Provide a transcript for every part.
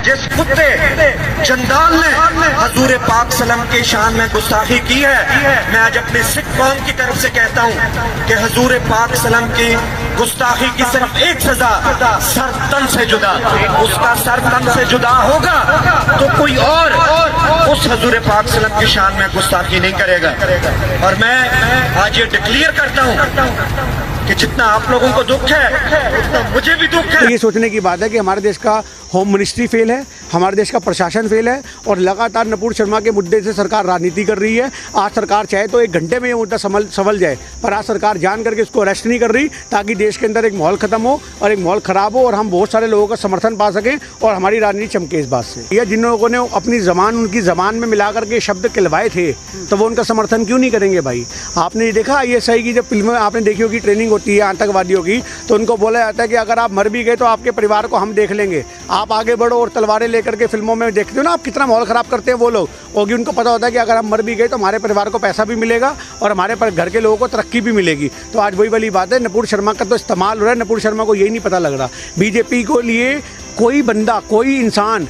जिस कुत्ते चंदाल ने हजूर पाक सल्लम के शान में गुस्ताखी की है, मैं आज अपने सिख कौम की तरफ से कहता हूँ कि हजूर पाक सल्लम की गुस्ताखी की सिर्फ एक सजा, सर तन से जुदा। उसका सर तन से जुदा होगा तो कोई और उस हजूर पाक सल्लम की शान में गुस्ताखी नहीं करेगा। और मैं आज ये डिक्लेयर करता हूँ कि जितना आप लोगों को दुख है उतना मुझे भी दुख है। ये सोचने की बात है कि हमारे देश का होम मिनिस्ट्री फेल है, हमारे देश का प्रशासन फेल है और लगातार नपुर शर्मा के मुद्दे से सरकार राजनीति कर रही है। आज सरकार चाहे तो 1 घंटे में ये मुद्दा संभल जाए, पर आज सरकार जान करके इसको अरेस्ट नहीं कर रही ताकि देश के अंदर एक माहौल खत्म हो और एक माहौल खराब हो और हम बहुत सारे लोगों का समर्थन पा सकें और हमारी राजनीति चमके इस बात से। या जिन लोगों ने अपनी जबान उनकी जबान में मिला करके शब्द कहलवाए थे तो वो उनका समर्थन क्यों नहीं करेंगे भाई? आपने देखा ISI की जब फिल्में आपने देखी होगी, ट्रेनिंग होती है आतंकवादियों की, तो उनको बोला जाता है कि अगर आप मर भी गए तो आपके परिवार को हम देख लेंगे, आप आगे बढ़ो। और तलवारें लेकर के फिल्मों में देखते हो ना आप कितना माहौल खराब करते हैं वो लोग, और उनको पता होता है कि अगर हम मर भी गए तो हमारे परिवार को पैसा भी मिलेगा और हमारे घर के लोगों को तरक्की भी मिलेगी। तो आज वही वाली बात है, नपुर शर्मा का तो इस्तेमाल हो रहा है, नपुर शर्मा को यही नहीं पता लग रहा। बीजेपी को लिए कोई बंदा, कोई इंसान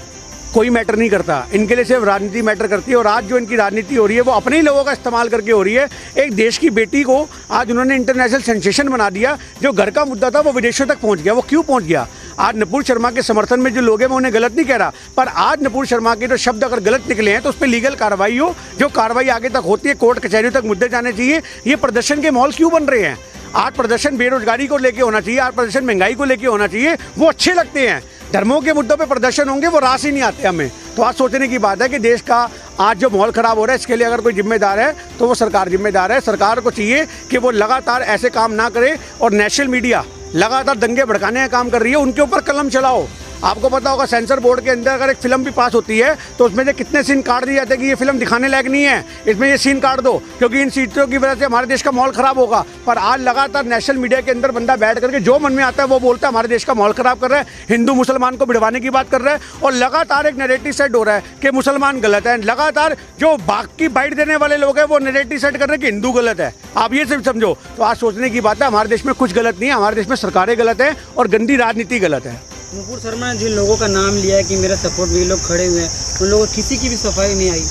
कोई मैटर नहीं करता, इनके लिए सिर्फ राजनीति मैटर करती है। और आज जो इनकी राजनीति हो रही है वो अपने ही लोगों का इस्तेमाल करके हो रही है। एक देश की बेटी को आज उन्होंने इंटरनेशनल सेंसेशन बना दिया, जो घर का मुद्दा था वो विदेशों तक पहुंच गया। वो क्यों पहुंच गया? आज नपुर शर्मा के समर्थन में जो लोग हैं मैं उन्हें गलत नहीं कह रहा, पर आज नपुर शर्मा के जो शब्द अगर गलत निकले हैं तो उस पर लीगल कार्रवाई हो, जो कार्रवाई आगे तक होती है, कोर्ट कचहरियों तक मुद्दे जाने चाहिए। ये प्रदर्शन के माहौल क्यों बन रहे हैं? आज प्रदर्शन बेरोजगारी को लेकर होना चाहिए, आज प्रदर्शन महंगाई को लेकर होना चाहिए, वो अच्छे लगते हैं। धर्मों के मुद्दों पे प्रदर्शन होंगे वो रास ही नहीं आते हमें। तो आज सोचने की बात है कि देश का आज जो माहौल खराब हो रहा है इसके लिए अगर कोई जिम्मेदार है तो वो सरकार जिम्मेदार है। सरकार को चाहिए कि वो लगातार ऐसे काम ना करे और नेशनल मीडिया लगातार दंगे भड़काने का काम कर रही है, उनके ऊपर कलम चलाओ। आपको पता होगा सेंसर बोर्ड के अंदर अगर एक फिल्म भी पास होती है तो उसमें से कितने सीन काट दिए जाते हैं कि ये फिल्म दिखाने लायक नहीं है, इसमें ये सीन काट दो, क्योंकि इन सीटों की वजह से हमारे देश का माहौल खराब होगा। पर आज लगातार नेशनल मीडिया के अंदर बंदा बैठ करके जो मन में आता है वो बोलता है, हमारे देश का माहौल खराब कर रहा है, हिंदू मुसलमान को भिड़वाने की बात कर रहा है और लगातार एक नैरेटिव सेट हो रहा है कि मुसलमान गलत है। लगातार जो बाकी बाइट देने वाले लोग हैं वो नैरेटिव सेट कर रहे हैं कि हिंदू गलत है। आप ये सिर्फ समझो। तो आज सोचने की बात है, हमारे देश में कुछ गलत नहीं है, हमारे देश में सरकारें गलत है और गंदी राजनीति गलत है। नपुर शर्मा ने जिन लोगों का नाम लिया है कि मेरा सपोर्ट में ये लोग खड़े हुए हैं, उन लोगों किसी की भी सफाई नहीं आई।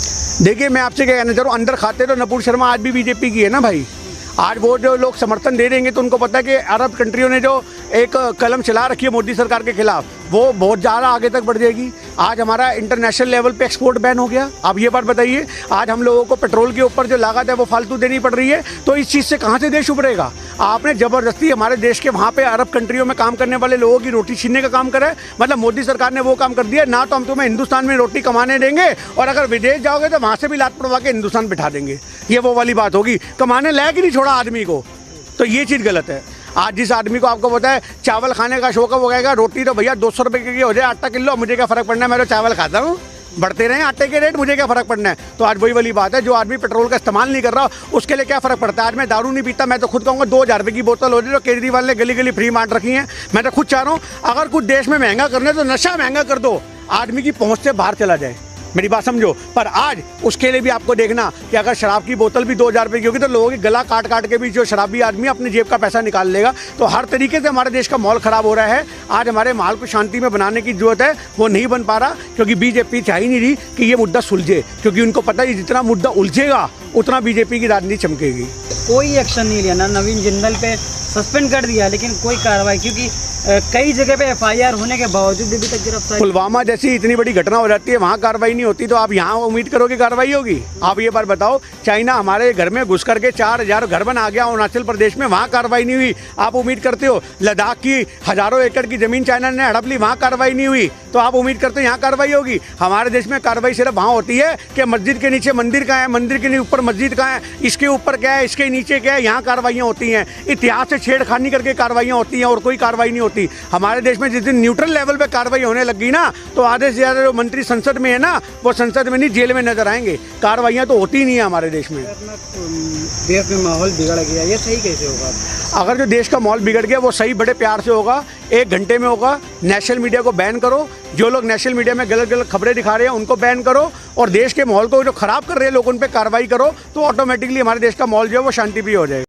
देखिए मैं आपसे क्या कहना चाह रहा हूँ, अंदर खाते तो नपुर शर्मा आज भी बीजेपी की है ना भाई। आज वो जो लोग समर्थन दे देंगे तो उनको पता है कि अरब कंट्रियों ने जो एक कलम चला रखी है मोदी सरकार के खिलाफ वो बहुत ज़्यादा आगे तक बढ़ जाएगी। आज हमारा इंटरनेशनल लेवल पे एक्सपोर्ट बैन हो गया। आप ये बात बताइए, आज हम लोगों को पेट्रोल के ऊपर जो लागत है वो फालतू देनी पड़ रही है, तो इस चीज़ से कहाँ से देश उभरेगा? आपने ज़बरदस्ती हमारे देश के वहाँ पे अरब कंट्रियों में काम करने वाले लोगों की रोटी छीनने का काम करा है। मतलब मोदी सरकार ने वो काम कर दिया, ना तो हम तुम्हें हिंदुस्तान में रोटी कमाने देंगे और अगर विदेश जाओगे तो वहाँ से भी लात पड़वा के हिंदुस्तान बिठा देंगे। ये वो वाली बात होगी, कमाने लायक ही नहीं छोड़ा आदमी को। तो ये चीज़ गलत है। आज जिस आदमी को आपको पता है चावल खाने का शौक है वो कहेगा रोटी तो भैया 200 रुपये की हो जाए, आटा किलो, मुझे क्या फ़र्क पड़ना है, मैं तो चावल खाता हूँ, बढ़ते रहे आटे के रेट, मुझे क्या फ़र्क पड़ना है। तो आज वही वाली बात है, जो आदमी पेट्रोल का इस्तेमाल नहीं कर रहा उसके लिए क्या फ़र्क पड़ता है। आज मैं दारू नहीं पीता, मैं तो खुद कहूँगा 2000 रुपये की बोतल हो जाए, तो केजरीवाल ने गली गली फ्री बांट रखी है। मैं तो खुद चाह रहा हूँ अगर कुछ देश में महंगा करना तो नशा महंगा कर दो, आदमी की पहुँच से बाहर चला जाए, मेरी बात समझो। पर आज उसके लिए भी आपको देखना कि अगर शराब की बोतल भी 2000 रुपये की होगी तो लोगों की गला काट काट के भी जो शराबी आदमी अपनी जेब का पैसा निकाल लेगा। तो हर तरीके से हमारे देश का माहौल ख़राब हो रहा है। आज हमारे माहौल को शांति में बनाने की जरूरत है, वो नहीं बन पा रहा क्योंकि बीजेपी चाह ही नहीं रही कि ये मुद्दा सुलझे, क्योंकि उनको पता है जितना मुद्दा उलझेगा उतना बीजेपी की राजनीति चमकेगी। कोई एक्शन नहीं लिया ना, नवीन जिंदल पे सस्पेंड कर दिया लेकिन कोई कार्रवाई, क्योंकि कई जगह पे FIR होने के बावजूद भी तक गिरफ्तार। पुलवामा जैसी इतनी बड़ी घटना हो जाती है, वहाँ कार्रवाई नहीं होती तो आप यहाँ उम्मीद करोगे कार्रवाई होगी? आप ये बात बताओ, चाइना हमारे घर में घुस करके 4000 घर बना गया अरुणाचल प्रदेश में, वहाँ कार्रवाई नहीं हुई। आप उम्मीद करते हो लद्दाख की हज़ारों एकड़ की ज़मीन चाइना ने हड़प ली, वहाँ कार्रवाई नहीं हुई, तो आप उम्मीद करते हो यहाँ कार्रवाई होगी? हमारे देश में कार्रवाई सिर्फ वहाँ होती है कि मस्जिद के नीचे मंदिर कहाँ है, मंदिर के ऊपर मस्जिद कहाँ है, इसके ऊपर क्या है, इसके नीचे क्या है, यहाँ कार्रवाइयाँ होती हैं। इतिहास से छेड़खानी करके कार्रवाइयाँ होती हैं और कोई कार्रवाई नहीं होती। हमारे देश में जिस दिन न्यूट्रल लेवल पे कार्रवाई होने लगी ना तो आधे से ज़्यादा जो मंत्री संसद में है ना वो संसद में नहीं जेल में नजर आएंगे। कार्रवाइयाँ तो होती ही नहीं है हमारे देश में। देश में माहौल बिगड़ गया, ये सही कैसे होगा? अगर जो देश का माहौल बिगड़ गया वो सही बड़े प्यार से होगा, 1 घंटे में होगा। नेशनल मीडिया को बैन करो, जो लोग नेशनल मीडिया में गलत गलत खबरें दिखा रहे हैं उनको बैन करो और देश के माहौल को जो खराब कर रहे हैं लोग उन पर कार्रवाई करो, तो ऑटोमेटिकली हमारे देश का माहौल जो है वो शांति भी हो जाएगा।